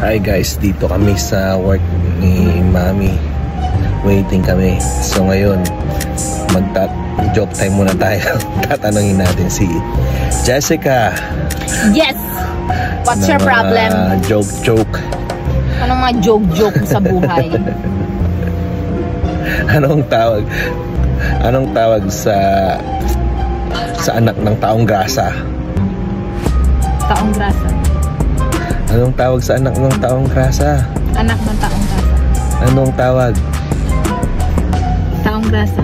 Hi guys, dito kami sa work ni Mami. Waiting kami. So ngayon, mag-job time muna tayo. Tatanungin natin si Jessica. Yes! What's your problem? Joke. Anong mga joke sa buhay? Anong tawag sa anak ng taong grasa? Taong grasa. Anong tawag sa anak ng taong grasa? Anak ng taong grasa. Anong tawag? Taong grasa.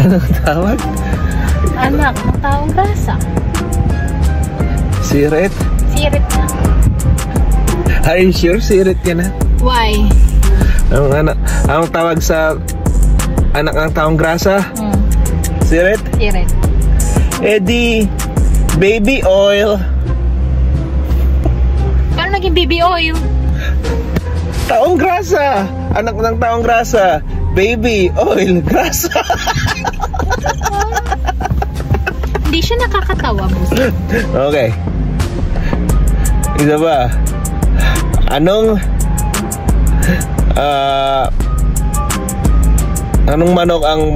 Anong tawag? Anak ng taong grasa. Sirit? Sirit na. Are you sure sirit ka na? Why? Anong tawag sa anak ng taong grasa? Sirit? Sirit. Eddie, baby oil. Paano naging baby oil? Taong grasa. Anak ng taong grasa. Baby oil. Grasa. Hindi siya nakakatawa, boss. Okay. Isa ba? Anong manok ang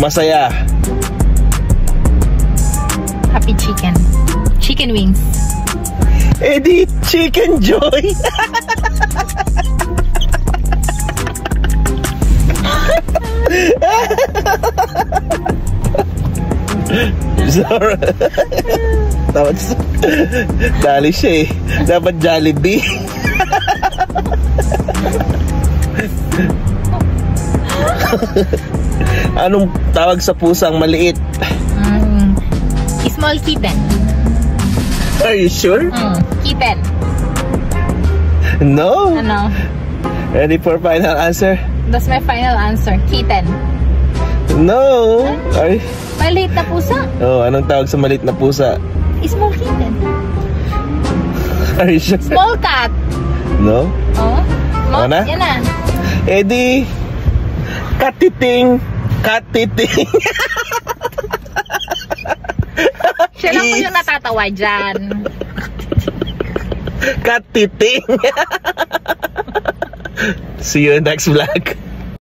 masaya? Happy chicken. Chicken wings. Eddie, chicken joy. Sorry. Dali siya eh. Dapat Jollibee. Anong tawag sa pusang maliit? Small kitten. Are you sure? Kitten. No. Ano? Ready for final answer? That's my final answer. Kitten. No. Ay. Maliit na pusa. Oh, anong tawag sa maliit na pusa? Small kitten. Are you sure? Small cat. No. Oh. Ano na? Yan na. Eddie, katiting. Katiting. Siya lang po yung natatawa dyan. Katiting. See you in next vlog.